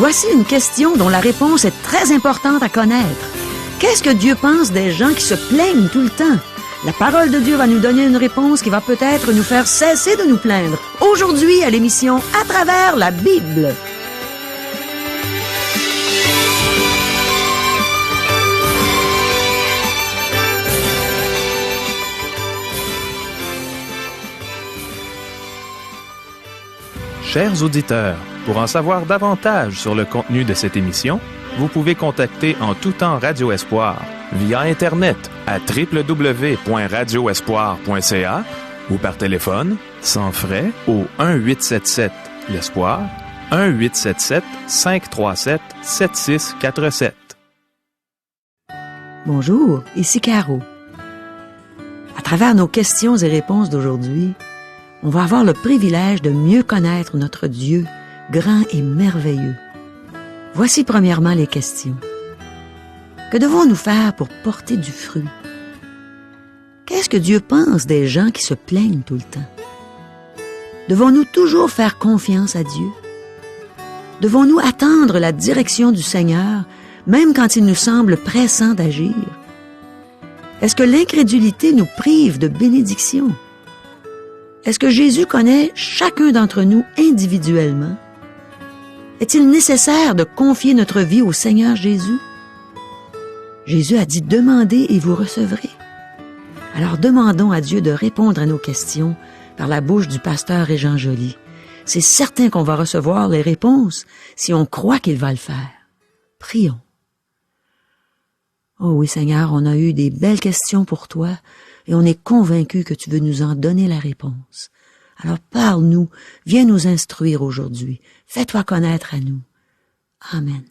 Voici une question dont la réponse est très importante à connaître. Qu'est-ce que Dieu pense des gens qui se plaignent tout le temps? La parole de Dieu va nous donner une réponse qui va peut-être nous faire cesser de nous plaindre. Aujourd'hui, à l'émission À travers la Bible. Chers auditeurs, pour en savoir davantage sur le contenu de cette émission, vous pouvez contacter en tout temps Radio Espoir via Internet à www.radioespoir.ca ou par téléphone, sans frais, au 1-877-l'Espoir, 1-877-537-7647. Bonjour, ici Caro. À travers nos questions et réponses d'aujourd'hui, on va avoir le privilège de mieux connaître notre Dieu, grand et merveilleux. Voici premièrement les questions. Que devons-nous faire pour porter du fruit? Qu'est-ce que Dieu pense des gens qui se plaignent tout le temps? Devons-nous toujours faire confiance à Dieu? Devons-nous attendre la direction du Seigneur, même quand il nous semble pressant d'agir? Est-ce que l'incrédulité nous prive de bénédiction? Est-ce que Jésus connaît chacun d'entre nous individuellement? Est-il nécessaire de confier notre vie au Seigneur Jésus? Jésus a dit « Demandez et vous recevrez ». Alors demandons à Dieu de répondre à nos questions par la bouche du pasteur Régent Joly. C'est certain qu'on va recevoir les réponses si on croit qu'il va le faire. Prions. Oh oui Seigneur, on a eu des belles questions pour toi et on est convaincu que tu veux nous en donner la réponse. Alors parle-nous, viens nous instruire aujourd'hui. Fais-toi connaître à nous. Amen.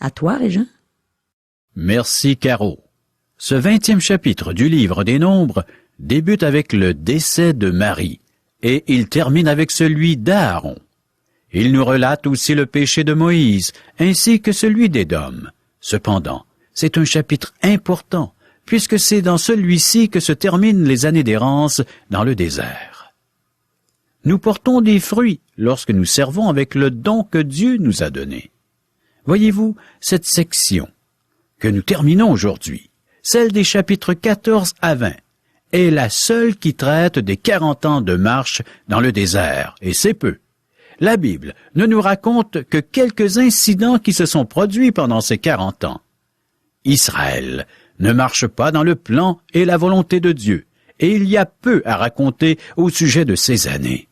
À toi, Régent. Merci, Caro. Ce 20e chapitre du livre des Nombres débute avec le décès de Marie et il termine avec celui d'Aaron. Il nous relate aussi le péché de Moïse ainsi que celui d'Édom. Cependant, c'est un chapitre important puisque c'est dans celui-ci que se terminent les années d'errance dans le désert. Nous portons des fruits lorsque nous servons avec le don que Dieu nous a donné. Voyez-vous, cette section que nous terminons aujourd'hui, celle des chapitres 14 à 20, est la seule qui traite des 40 ans de marche dans le désert, et c'est peu. La Bible ne nous raconte que quelques incidents qui se sont produits pendant ces 40 ans. Israël ne marche pas dans le plan et la volonté de Dieu, et il y a peu à raconter au sujet de ces années.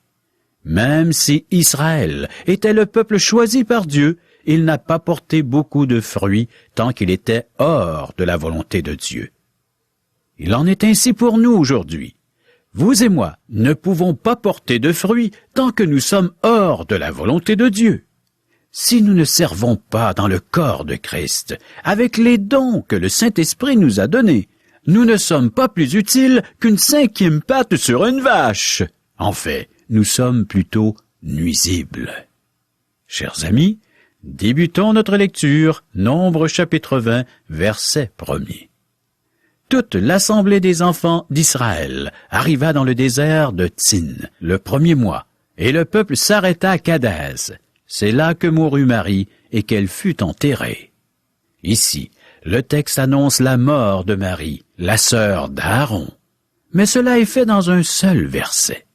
Même si Israël était le peuple choisi par Dieu, il n'a pas porté beaucoup de fruits tant qu'il était hors de la volonté de Dieu. Il en est ainsi pour nous aujourd'hui. Vous et moi ne pouvons pas porter de fruits tant que nous sommes hors de la volonté de Dieu. Si nous ne servons pas dans le corps de Christ, avec les dons que le Saint-Esprit nous a donnés, nous ne sommes pas plus utiles qu'une 5e patte sur une vache. En fait, nous sommes plutôt nuisibles. Chers amis, débutons notre lecture, Nombres chapitre 20, verset 1er. Toute l'assemblée des enfants d'Israël arriva dans le désert de Tsin, le 1er mois, et le peuple s'arrêta à Kadès. C'est là que mourut Marie et qu'elle fut enterrée. Ici, le texte annonce la mort de Marie, la sœur d'Aaron. Mais cela est fait dans un seul verset.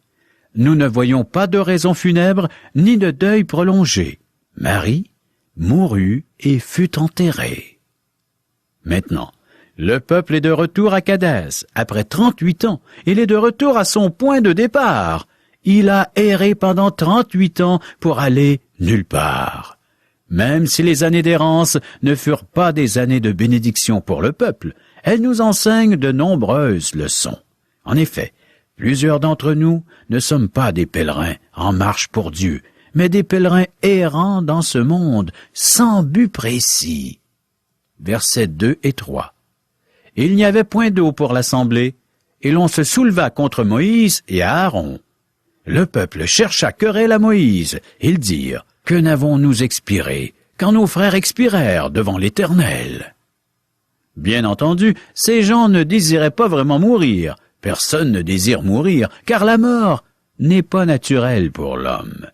Nous ne voyons pas de raison funèbre ni de deuil prolongé. Marie mourut et fut enterrée. Maintenant, le peuple est de retour à Kadès après 38 ans. Il est de retour à son point de départ. Il a erré pendant 38 ans pour aller nulle part. Même si les années d'errance ne furent pas des années de bénédiction pour le peuple, elles nous enseignent de nombreuses leçons. En effet, plusieurs d'entre nous ne sommes pas des pèlerins en marche pour Dieu, mais des pèlerins errants dans ce monde, sans but précis. Versets 2 et 3. Il n'y avait point d'eau pour l'assemblée, et l'on se souleva contre Moïse et Aaron. Le peuple chercha querelle à Moïse. Ils dirent, « Que n'avons-nous expiré, quand nos frères expirèrent devant l'Éternel ?» Bien entendu, ces gens ne désiraient pas vraiment mourir. Personne ne désire mourir, car la mort n'est pas naturelle pour l'homme.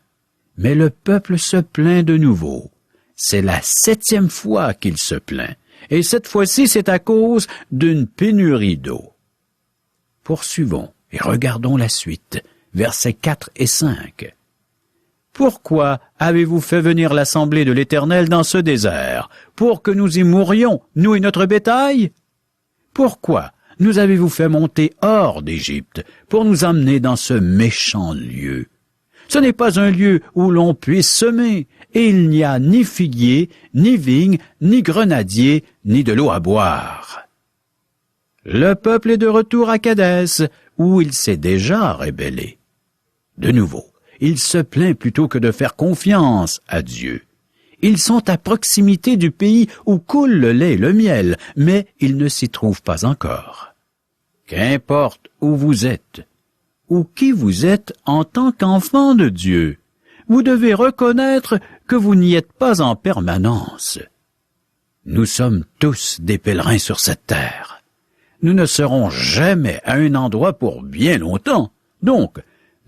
Mais le peuple se plaint de nouveau. C'est la 7e fois qu'il se plaint, et cette fois-ci c'est à cause d'une pénurie d'eau. Poursuivons et regardons la suite, versets 4 et 5. « Pourquoi avez-vous fait venir l'assemblée de l'Éternel dans ce désert, pour que nous y mourions, nous et notre bétail? Pourquoi nous avez-vous fait monter hors d'Égypte, pour nous emmener dans ce méchant lieu? Ce n'est pas un lieu où l'on puisse semer, et il n'y a ni figuier, ni vigne, ni grenadier, ni de l'eau à boire. » Le peuple est de retour à Kadès, où il s'est déjà rébellé. De nouveau, il se plaint plutôt que de faire confiance à Dieu. Ils sont à proximité du pays où coule le lait et le miel, mais ils ne s'y trouvent pas encore. Qu'importe où vous êtes, ou qui vous êtes en tant qu'enfant de Dieu, vous devez reconnaître que vous n'y êtes pas en permanence. Nous sommes tous des pèlerins sur cette terre. Nous ne serons jamais à un endroit pour bien longtemps, donc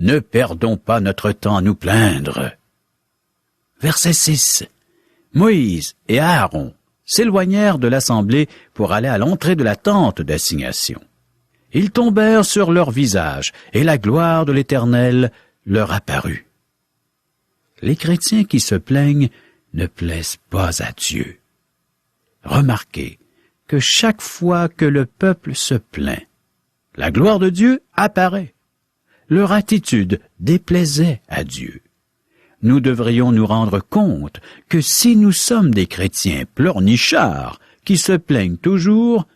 ne perdons pas notre temps à nous plaindre. Verset 6. Moïse et Aaron s'éloignèrent de l'assemblée pour aller à l'entrée de la tente d'assignation. Ils tombèrent sur leur visage, et la gloire de l'Éternel leur apparut. Les chrétiens qui se plaignent ne plaisent pas à Dieu. Remarquez que chaque fois que le peuple se plaint, la gloire de Dieu apparaît. Leur attitude déplaisait à Dieu. Nous devrions nous rendre compte que si nous sommes des chrétiens pleurnichards qui se plaignent toujours,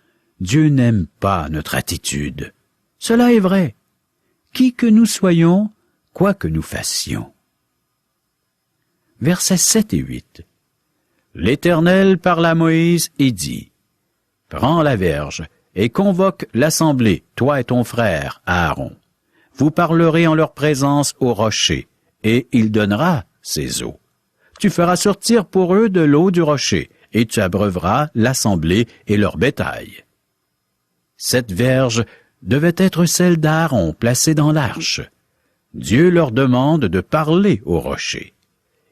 Dieu n'aime pas notre attitude. Cela est vrai. Qui que nous soyons, quoi que nous fassions. Versets 7 et 8. L'Éternel parla à Moïse et dit, « Prends la verge et convoque l'assemblée, toi et ton frère, Aaron. Vous parlerez en leur présence au rocher, et il donnera ses eaux. Tu feras sortir pour eux de l'eau du rocher, et tu abreuveras l'assemblée et leur bétail. » Cette verge devait être celle d'Aaron placée dans l'arche. Dieu leur demande de parler au rocher.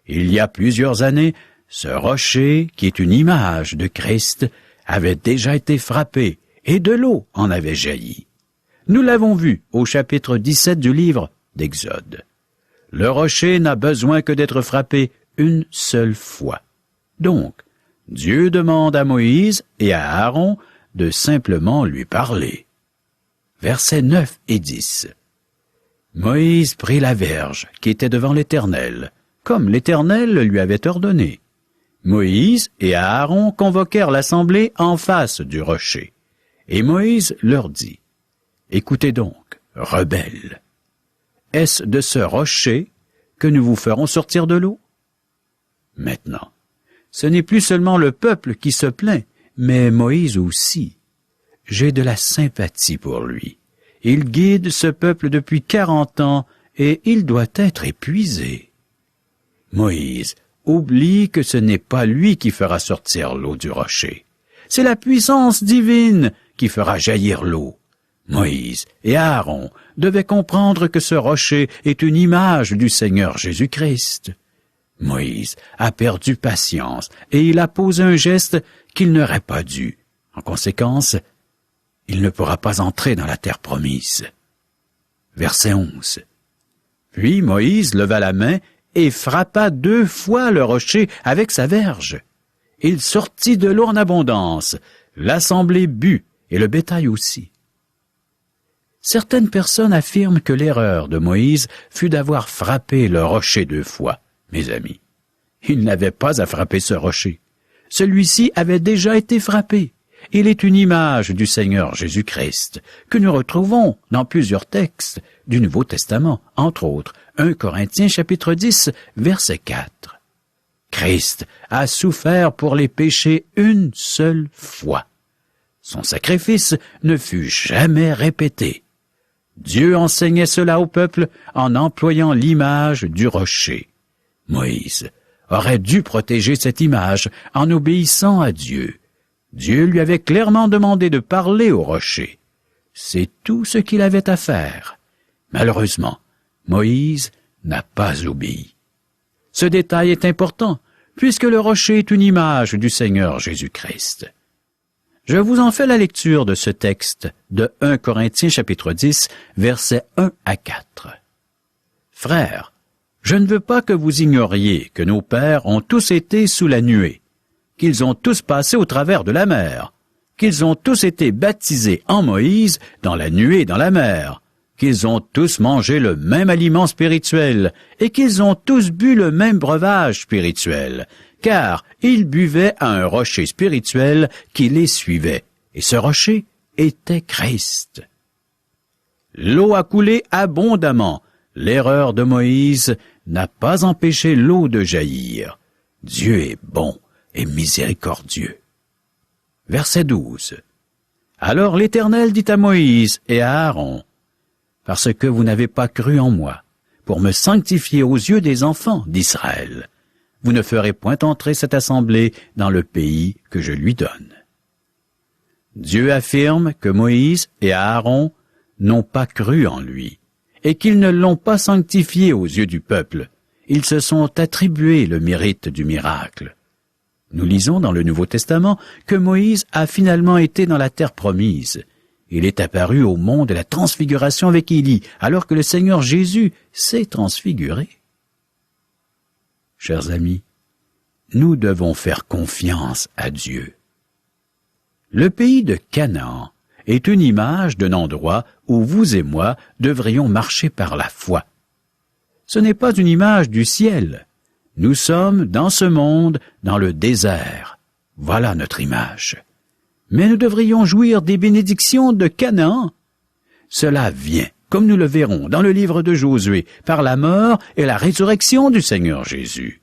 Il y a plusieurs années, ce rocher, qui est une image de Christ, avait déjà été frappé, et de l'eau en avait jailli. Nous l'avons vu au chapitre 17 du livre d'Exode. Le rocher n'a besoin que d'être frappé une seule fois. Donc, Dieu demande à Moïse et à Aaron de simplement lui parler. Versets 9 et 10. Moïse prit la verge qui était devant l'Éternel, comme l'Éternel le lui avait ordonné. Moïse et Aaron convoquèrent l'assemblée en face du rocher. Et Moïse leur dit, « Écoutez donc, rebelles, est-ce de ce rocher que nous vous ferons sortir de l'eau? » Maintenant, ce n'est plus seulement le peuple qui se plaint, mais Moïse aussi. J'ai de la sympathie pour lui. Il guide ce peuple depuis 40 ans et il doit être épuisé. Moïse oublie que ce n'est pas lui qui fera sortir l'eau du rocher. C'est la puissance divine qui fera jaillir l'eau. Moïse et Aaron devaient comprendre que ce rocher est une image du Seigneur Jésus-Christ. Moïse a perdu patience et il a posé un geste qu'il n'aurait pas dû. En conséquence, il ne pourra pas entrer dans la terre promise. Verset 11. Puis Moïse leva la main et frappa 2 fois le rocher avec sa verge. Il sortit de l'eau en abondance, l'assemblée but et le bétail aussi. Certaines personnes affirment que l'erreur de Moïse fut d'avoir frappé le rocher 2 fois. Mes amis, il n'avait pas à frapper ce rocher. Celui-ci avait déjà été frappé. Il est une image du Seigneur Jésus-Christ que nous retrouvons dans plusieurs textes du Nouveau Testament, entre autres 1 Corinthiens chapitre 10, verset 4. Christ a souffert pour les péchés une seule fois. Son sacrifice ne fut jamais répété. Dieu enseignait cela au peuple en employant l'image du rocher. Moïse aurait dû protéger cette image en obéissant à Dieu. Dieu lui avait clairement demandé de parler au rocher. C'est tout ce qu'il avait à faire. Malheureusement, Moïse n'a pas obéi. Ce détail est important, puisque le rocher est une image du Seigneur Jésus-Christ. Je vous en fais la lecture de ce texte de 1 Corinthiens chapitre 10, versets 1 à 4. Frères, je ne veux pas que vous ignoriez que nos pères ont tous été sous la nuée, qu'ils ont tous passé au travers de la mer, qu'ils ont tous été baptisés en Moïse dans la nuée et dans la mer, qu'ils ont tous mangé le même aliment spirituel et qu'ils ont tous bu le même breuvage spirituel, car ils buvaient à un rocher spirituel qui les suivait, et ce rocher était Christ. L'eau a coulé abondamment. L'erreur de Moïse n'a pas empêché l'eau de jaillir. Dieu est bon et miséricordieux. Verset 12. Alors l'Éternel dit à Moïse et à Aaron, « Parce que vous n'avez pas cru en moi, pour me sanctifier aux yeux des enfants d'Israël, vous ne ferez point entrer cette assemblée dans le pays que je lui donne. » Dieu affirme que Moïse et Aaron n'ont pas cru en lui, et qu'ils ne l'ont pas sanctifié aux yeux du peuple. Ils se sont attribués le mérite du miracle. Nous lisons dans le Nouveau Testament que Moïse a finalement été dans la terre promise. Il est apparu au mont de la transfiguration avec Élie, alors que le Seigneur Jésus s'est transfiguré. Chers amis, nous devons faire confiance à Dieu. Le pays de Canaan est une image d'un endroit où vous et moi devrions marcher par la foi. Ce n'est pas une image du ciel. Nous sommes dans ce monde, dans le désert. Voilà notre image. Mais nous devrions jouir des bénédictions de Canaan. Cela vient, comme nous le verrons dans le livre de Josué, par la mort et la résurrection du Seigneur Jésus.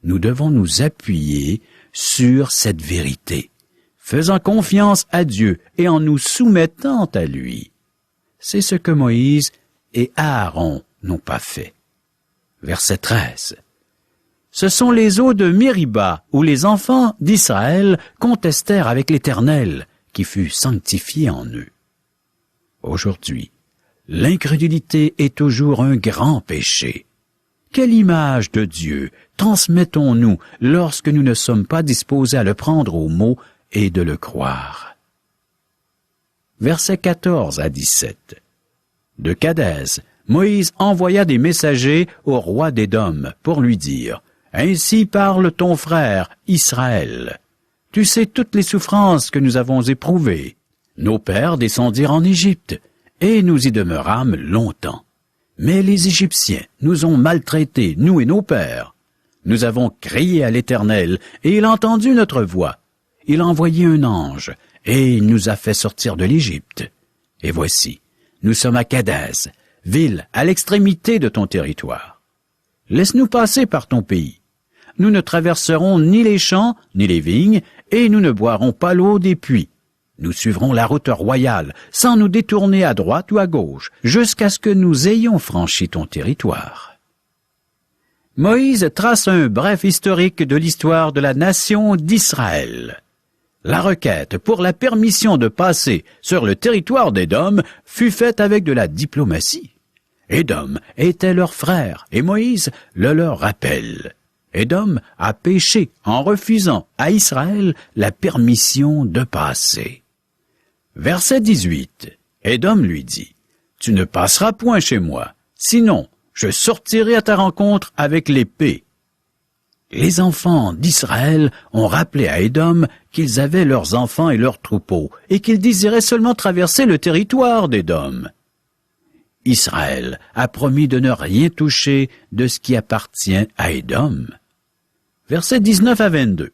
Nous devons nous appuyer sur cette vérité, faisant confiance à Dieu et en nous soumettant à lui. C'est ce que Moïse et Aaron n'ont pas fait. Verset 13. Ce sont les eaux de Mériba où les enfants d'Israël contestèrent avec l'Éternel, qui fut sanctifié en eux. Aujourd'hui, l'incrédulité est toujours un grand péché. Quelle image de Dieu transmettons-nous lorsque nous ne sommes pas disposés à le prendre au mot et de le croire? Versets 14 à 17. De Kadès, Moïse envoya des messagers au roi d'Édom pour lui dire « Ainsi parle ton frère Israël. Tu sais toutes les souffrances que nous avons éprouvées. Nos pères descendirent en Égypte, et nous y demeurâmes longtemps. Mais les Égyptiens nous ont maltraités, nous et nos pères. Nous avons crié à l'Éternel, et il a entendu notre voix. Il a envoyé un ange, et il nous a fait sortir de l'Égypte. Et voici, nous sommes à Kadès, ville à l'extrémité de ton territoire. Laisse-nous passer par ton pays. Nous ne traverserons ni les champs, ni les vignes, et nous ne boirons pas l'eau des puits. Nous suivrons la route royale, sans nous détourner à droite ou à gauche, jusqu'à ce que nous ayons franchi ton territoire. » Moïse trace un bref historique de l'histoire de la nation d'Israël. La requête pour la permission de passer sur le territoire d'Édom fut faite avec de la diplomatie. Édom était leur frère, et Moïse le leur rappelle. Édom a péché en refusant à Israël la permission de passer. Verset 18. Édom lui dit, « Tu ne passeras point chez moi, sinon je sortirai à ta rencontre avec l'épée. » Les enfants d'Israël ont rappelé à Édom qu'ils avaient leurs enfants et leurs troupeaux, et qu'ils désiraient seulement traverser le territoire d'Édom. Israël a promis de ne rien toucher de ce qui appartient à Édom. Versets 19 à 22.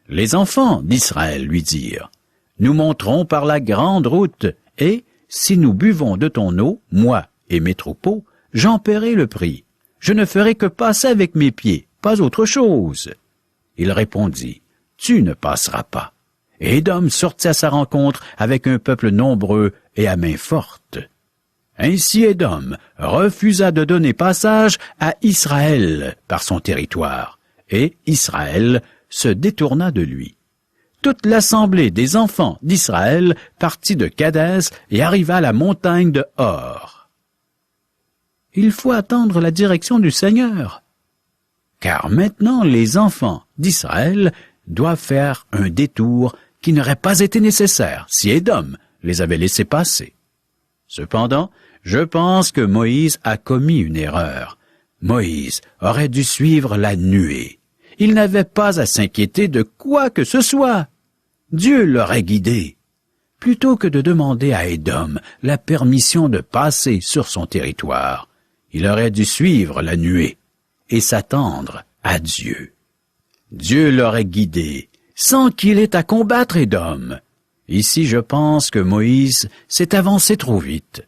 Les enfants d'Israël lui dirent, « Nous monterons par la grande route, et, si nous buvons de ton eau, moi et mes troupeaux, j'en paierai le prix. Je ne ferai que passer avec mes pieds, pas autre chose. » Il répondit, « Tu ne passeras pas. » Et Édom sortit à sa rencontre avec un peuple nombreux et à main forte. Ainsi Édom refusa de donner passage à Israël par son territoire, et Israël se détourna de lui. Toute l'assemblée des enfants d'Israël partit de Kadès et arriva à la montagne de Hor. Il faut attendre la direction du Seigneur. car maintenant les enfants d'Israël doivent faire un détour qui n'aurait pas été nécessaire si Édom les avait laissés passer. Cependant, je pense que Moïse a commis une erreur. Moïse aurait dû suivre la nuée. Il n'avait pas à s'inquiéter de quoi que ce soit. Dieu l'aurait guidé. Plutôt que de demander à Édom la permission de passer sur son territoire, il aurait dû suivre la nuée et s'attendre à Dieu. Dieu l'aurait guidé sans qu'il ait à combattre Édom. Ici, je pense que Moïse s'est avancé trop vite.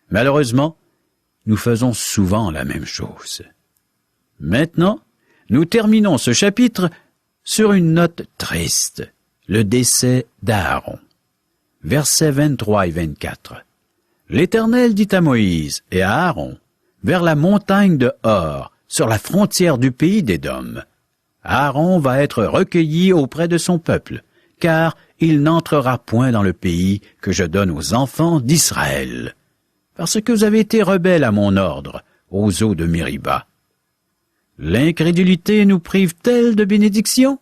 Malheureusement, nous faisons souvent la même chose. Maintenant, nous terminons ce chapitre sur une note triste, le décès d'Aaron. Versets 23 et 24. L'Éternel dit à Moïse et à Aaron, vers la montagne de Hor, sur la frontière du pays d'Édom. Aaron va être recueilli auprès de son peuple, car il n'entrera point dans le pays que je donne aux enfants d'Israël, parce que vous avez été rebelles à mon ordre, aux eaux de Mériba. L'incrédulité nous prive-t-elle de bénédiction?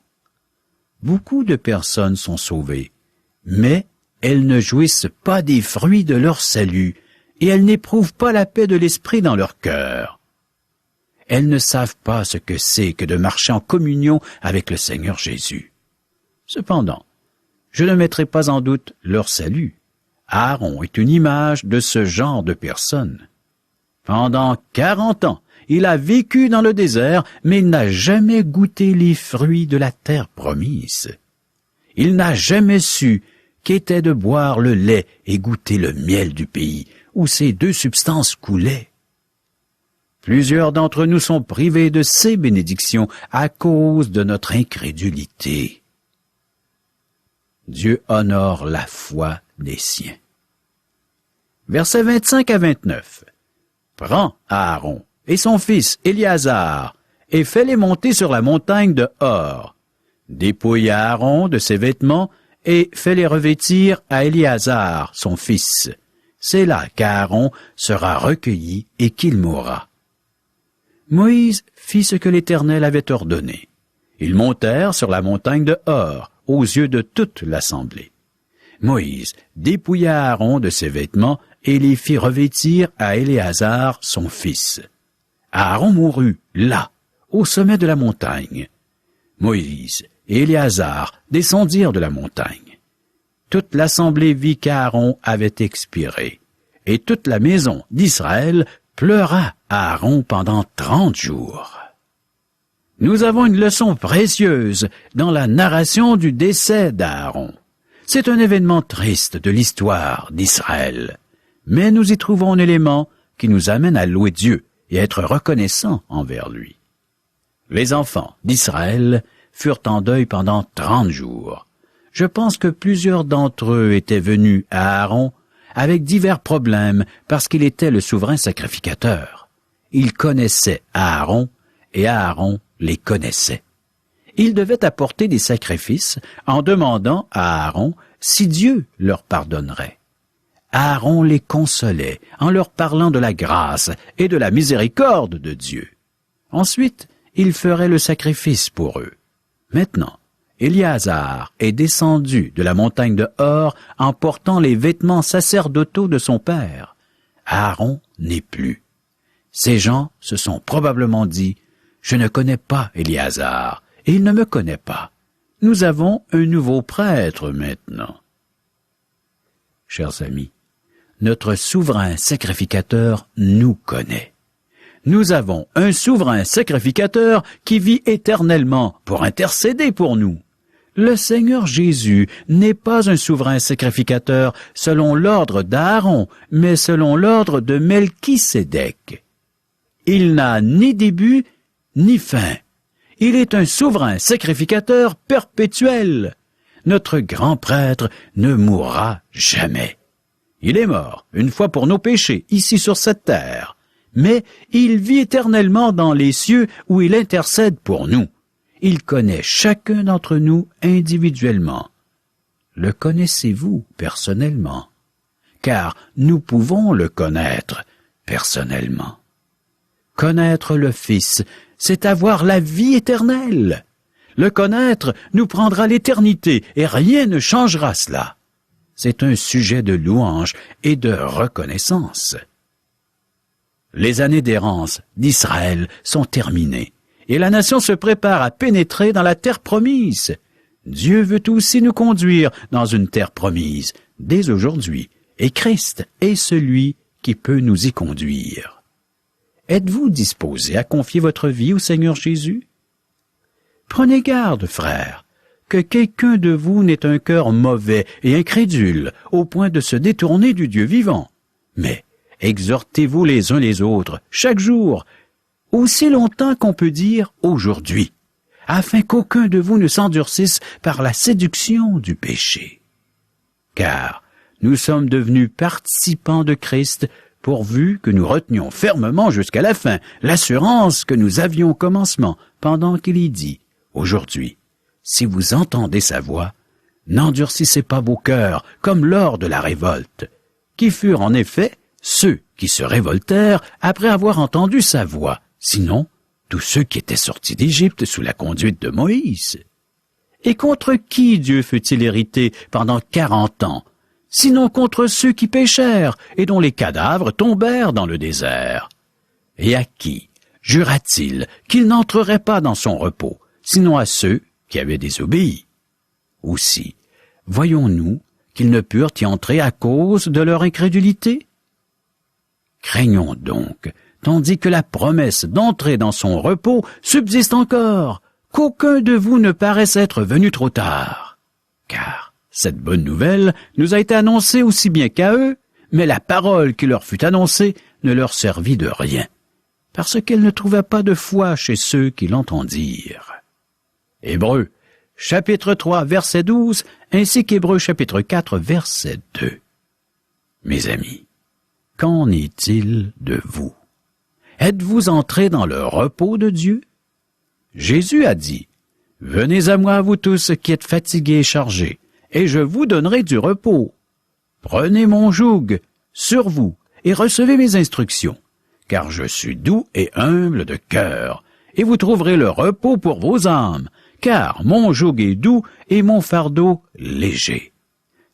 Beaucoup de personnes sont sauvées, mais elles ne jouissent pas des fruits de leur salut, et elles n'éprouvent pas la paix de l'esprit dans leur cœur. Elles ne savent pas ce que c'est que de marcher en communion avec le Seigneur Jésus. Cependant, je ne mettrai pas en doute leur salut. Aaron est une image de ce genre de personnes. Pendant 40 ans, il a vécu dans le désert, mais il n'a jamais goûté les fruits de la terre promise. Il n'a jamais su qu'était de boire le lait et goûter le miel du pays, où ces deux substances coulaient. Plusieurs d'entre nous sont privés de ces bénédictions à cause de notre incrédulité. Dieu honore la foi des siens. Versets 25 à 29. Prends Aaron et son fils Éliasar et fais-les monter sur la montagne de Hor. Dépouille Aaron de ses vêtements et fais-les revêtir à Éliasar, son fils. C'est là qu'Aaron sera recueilli et qu'il mourra. Moïse fit ce que l'Éternel avait ordonné. Ils montèrent sur la montagne de Hor, aux yeux de toute l'assemblée. Moïse dépouilla Aaron de ses vêtements et les fit revêtir à Éléazar, son fils. Aaron mourut là, au sommet de la montagne. Moïse et Éléazar descendirent de la montagne. Toute l'assemblée vit qu'Aaron avait expiré, et toute la maison d'Israël pleura Aaron pendant 30 jours. Nous avons une leçon précieuse dans la narration du décès d'Aaron. C'est un événement triste de l'histoire d'Israël, mais nous y trouvons un élément qui nous amène à louer Dieu et à être reconnaissants envers lui. Les enfants d'Israël furent en deuil pendant 30 jours. Je pense que plusieurs d'entre eux étaient venus à Aaron avec divers problèmes parce qu'il était le souverain sacrificateur. Ils connaissaient Aaron et Aaron les connaissait. Ils devaient apporter des sacrifices en demandant à Aaron si Dieu leur pardonnerait. Aaron les consolait en leur parlant de la grâce et de la miséricorde de Dieu. Ensuite, il ferait le sacrifice pour eux. Maintenant, Éliasar est descendu de la montagne de Hor en portant les vêtements sacerdotaux de son père. Aaron n'est plus. Ces gens se sont probablement dit « Je ne connais pas Éliasar, et il ne me connaît pas. Nous avons un nouveau prêtre maintenant. » Chers amis, notre souverain sacrificateur nous connaît. Nous avons un souverain sacrificateur qui vit éternellement pour intercéder pour nous. Le Seigneur Jésus n'est pas un souverain sacrificateur selon l'ordre d'Aaron, mais selon l'ordre de Melchisédek. Il n'a ni début ni fin. Il est un souverain sacrificateur perpétuel. Notre grand prêtre ne mourra jamais. Il est mort une fois pour nos péchés ici sur cette terre, mais il vit éternellement dans les cieux où il intercède pour nous. Il connaît chacun d'entre nous individuellement. Le connaissez-vous personnellement? Car nous pouvons le connaître personnellement. Connaître le Fils, c'est avoir la vie éternelle. Le connaître nous prendra l'éternité et rien ne changera cela. C'est un sujet de louange et de reconnaissance. Les années d'errance d'Israël sont terminées et la nation se prépare à pénétrer dans la terre promise. Dieu veut aussi nous conduire dans une terre promise dès aujourd'hui, et Christ est celui qui peut nous y conduire. Êtes-vous disposé à confier votre vie au Seigneur Jésus? Prenez garde, frères, que quelqu'un de vous n'ait un cœur mauvais et incrédule au point de se détourner du Dieu vivant. Mais exhortez-vous les uns les autres chaque jour, aussi longtemps qu'on peut dire aujourd'hui, afin qu'aucun de vous ne s'endurcisse par la séduction du péché. Car nous sommes devenus participants de Christ, pourvu que nous retenions fermement jusqu'à la fin l'assurance que nous avions au commencement, pendant qu'il y dit « Aujourd'hui, si vous entendez sa voix, n'endurcissez pas vos cœurs comme lors de la révolte, qui furent en effet ceux qui se révoltèrent après avoir entendu sa voix, sinon tous ceux qui étaient sortis d'Égypte sous la conduite de Moïse. Et contre qui Dieu fut-il irrité pendant 40 ans, sinon contre ceux qui péchèrent et dont les cadavres tombèrent dans le désert? Et à qui jura-t-il qu'il n'entrerait pas dans son repos, sinon à ceux qui avaient désobéi? Aussi, voyons-nous qu'ils ne purent y entrer à cause de leur incrédulité? Craignons donc, tandis que la promesse d'entrer dans son repos subsiste encore, qu'aucun de vous ne paraisse être venu trop tard. Car cette bonne nouvelle nous a été annoncée aussi bien qu'à eux, mais la parole qui leur fut annoncée ne leur servit de rien, parce qu'elle ne trouva pas de foi chez ceux qui l'entendirent. Hébreux, chapitre 3, verset 12, ainsi qu'Hébreux, chapitre 4, verset 2. Mes amis, qu'en est-il de vous? Êtes-vous entrés dans le repos de Dieu? Jésus a dit, « Venez à moi, vous tous qui êtes fatigués et chargés, et je vous donnerai du repos. Prenez mon joug sur vous et recevez mes instructions, car je suis doux et humble de cœur, et vous trouverez le repos pour vos âmes, car mon joug est doux et mon fardeau léger. »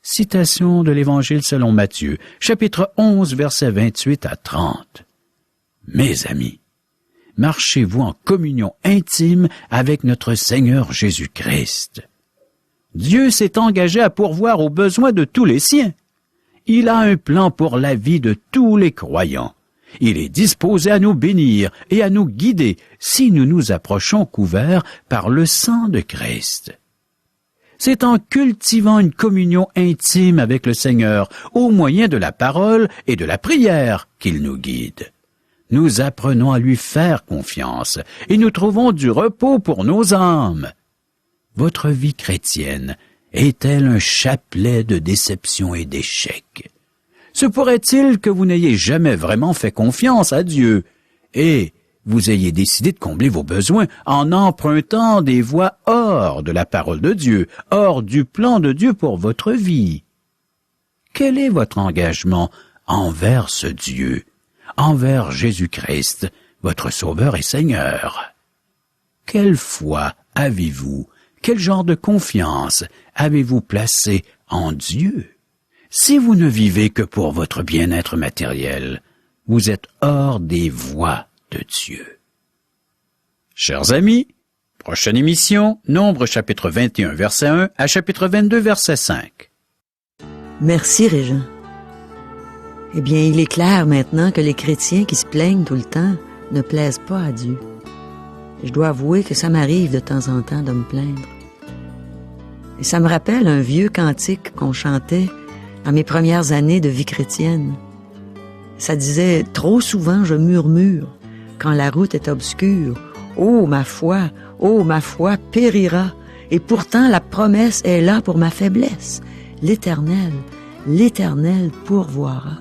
Citation de l'Évangile selon Matthieu, chapitre 11, versets 28 à 30. Mes amis, marchez-vous en communion intime avec notre Seigneur Jésus-Christ. Dieu s'est engagé à pourvoir aux besoins de tous les siens. Il a un plan pour la vie de tous les croyants. Il est disposé à nous bénir et à nous guider si nous nous approchons couverts par le sang de Christ. C'est en cultivant une communion intime avec le Seigneur au moyen de la parole et de la prière qu'il nous guide. Nous apprenons à lui faire confiance et nous trouvons du repos pour nos âmes. Votre vie chrétienne est-elle un chapelet de déceptions et d'échecs? Se pourrait-il que vous n'ayez jamais vraiment fait confiance à Dieu et vous ayez décidé de combler vos besoins en empruntant des voies hors de la parole de Dieu, hors du plan de Dieu pour votre vie? Quel est votre engagement envers ce Dieu, envers Jésus-Christ, votre Sauveur et Seigneur? Quelle foi avez-vous? Quel genre de confiance avez-vous placé en Dieu? Si vous ne vivez que pour votre bien-être matériel, vous êtes hors des voies de Dieu. Chers amis, prochaine émission, Nombre chapitre 21, verset 1 à chapitre 22, verset 5. Merci, Régent. Eh bien, il est clair maintenant que les chrétiens qui se plaignent tout le temps ne plaisent pas à Dieu. Je dois avouer que ça m'arrive de temps en temps de me plaindre. Et ça me rappelle un vieux cantique qu'on chantait dans mes premières années de vie chrétienne. Ça disait « Trop souvent je murmure quand la route est obscure. Oh ma foi, périra. Et pourtant la promesse est là pour ma faiblesse. L'Éternel pourvoira. »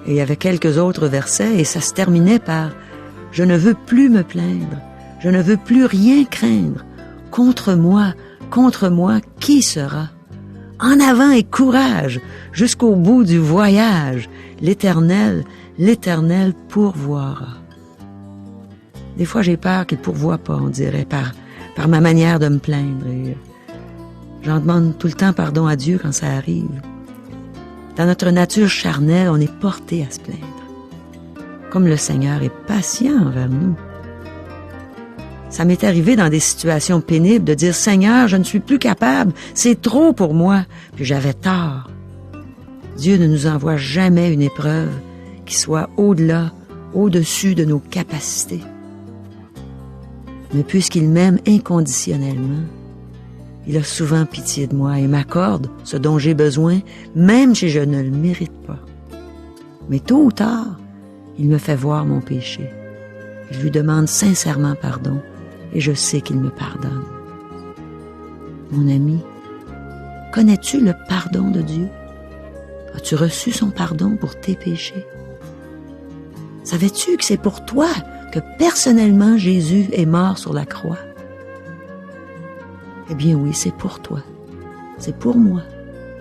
Et il y avait quelques autres versets et ça se terminait par « Je ne veux plus me plaindre, je ne veux plus rien craindre. Contre moi, qui sera? En avant et courage, jusqu'au bout du voyage. L'Éternel pourvoira. » Des fois, j'ai peur qu'il ne pourvoie pas, on dirait, par ma manière de me plaindre. Et j'en demande tout le temps pardon à Dieu quand ça arrive. Dans notre nature charnelle, on est porté à se plaindre. Comme le Seigneur est patient envers nous. Ça m'est arrivé dans des situations pénibles de dire « Seigneur, je ne suis plus capable, c'est trop pour moi. » Puis j'avais tort. Dieu ne nous envoie jamais une épreuve qui soit au-delà, au-dessus de nos capacités. Mais puisqu'il m'aime inconditionnellement, il a souvent pitié de moi et m'accorde ce dont j'ai besoin, même si je ne le mérite pas. Mais tôt ou tard, il me fait voir mon péché. Je lui demande sincèrement pardon et je sais qu'il me pardonne. Mon ami, connais-tu le pardon de Dieu? As-tu reçu son pardon pour tes péchés? Savais-tu que c'est pour toi que personnellement Jésus est mort sur la croix? Eh bien oui, c'est pour toi. C'est pour moi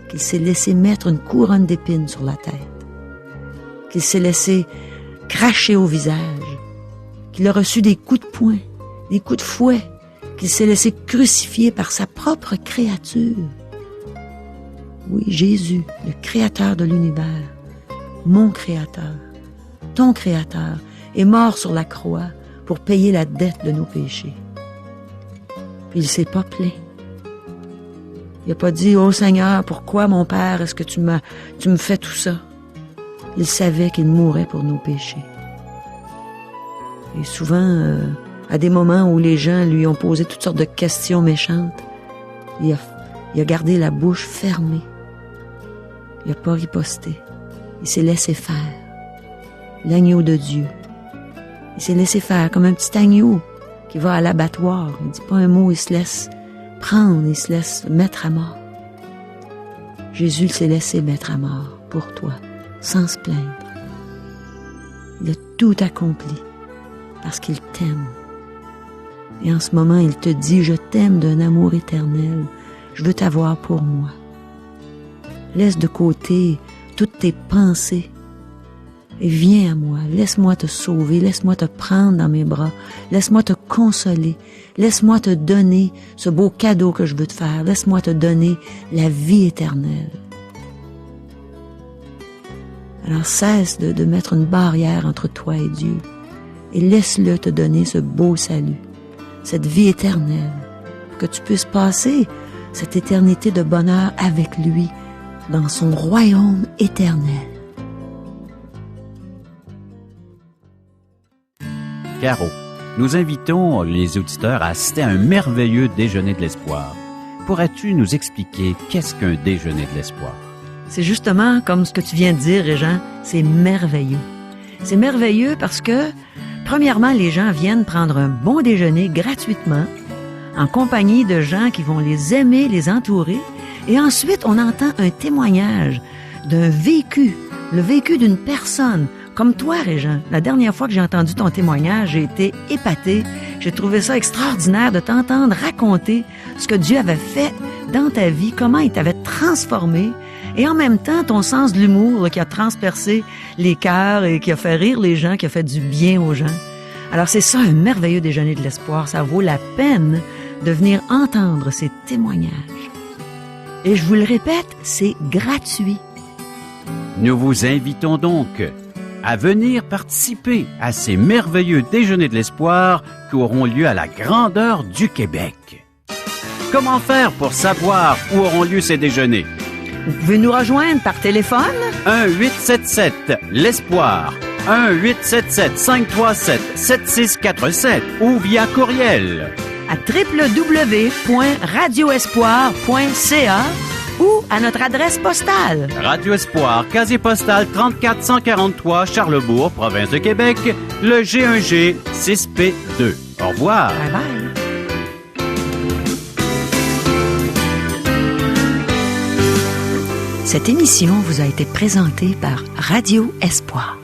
qu'il s'est laissé mettre une couronne d'épines sur la tête, qu'il s'est laissé cracher au visage, qu'il a reçu des coups de poing, des coups de fouet, qu'il s'est laissé crucifier par sa propre créature. Oui, Jésus, le créateur de l'univers, mon créateur, ton créateur, est mort sur la croix pour payer la dette de nos péchés. Puis il s'est pas plaint. Il a pas dit « Oh Seigneur, pourquoi mon Père, est-ce que tu me fais tout ça? » Il savait qu'il mourrait pour nos péchés. Et souvent, à des moments où les gens lui ont posé toutes sortes de questions méchantes, il a gardé la bouche fermée. Il n'a pas riposté. Il s'est laissé faire. L'agneau de Dieu. Il s'est laissé faire comme un petit agneau qui va à l'abattoir. Il ne dit pas un mot, il se laisse prendre, il se laisse mettre à mort. Jésus s'est laissé mettre à mort pour toi, sans se plaindre. Il a tout accompli parce qu'il t'aime. Et en ce moment, il te dit, je t'aime d'un amour éternel. Je veux t'avoir pour moi. Laisse de côté toutes tes pensées et viens à moi. Laisse-moi te sauver. Laisse-moi te prendre dans mes bras. Laisse-moi te consoler. Laisse-moi te donner ce beau cadeau que je veux te faire. Laisse-moi te donner la vie éternelle. Alors cesse de mettre une barrière entre toi et Dieu et laisse-le te donner ce beau salut, cette vie éternelle, pour que tu puisses passer cette éternité de bonheur avec lui dans son royaume éternel. Caro, nous invitons les auditeurs à assister à un merveilleux déjeuner de l'espoir. Pourrais-tu nous expliquer qu'est-ce qu'un déjeuner de l'espoir? C'est justement comme ce que tu viens de dire, Régent, c'est merveilleux. C'est merveilleux parce que, premièrement, les gens viennent prendre un bon déjeuner gratuitement, en compagnie de gens qui vont les aimer, les entourer, et ensuite, on entend un témoignage d'un vécu, le vécu d'une personne, comme toi, Régent. La dernière fois que j'ai entendu ton témoignage, j'ai été épatée. J'ai trouvé ça extraordinaire de t'entendre raconter ce que Dieu avait fait dans ta vie, comment il t'avait transformé, et en même temps, ton sens de l'humour là, qui a transpercé les cœurs et qui a fait rire les gens, qui a fait du bien aux gens. Alors c'est ça, un merveilleux déjeuner de l'espoir. Ça vaut la peine de venir entendre ces témoignages. Et je vous le répète, c'est gratuit. Nous vous invitons donc à venir participer à ces merveilleux déjeuners de l'espoir qui auront lieu à la grandeur du Québec. Comment faire pour savoir où auront lieu ces déjeuners? Vous pouvez nous rejoindre par téléphone 1-877-L'Espoir, 1-877-537-7647 ou via courriel à www.radioespoir.ca ou à notre adresse postale. Radio Espoir, casier postal 34 Charlebourg, province de Québec, le G1G 6P2. Au revoir. Bye bye. Cette émission vous a été présentée par Radio Espoir.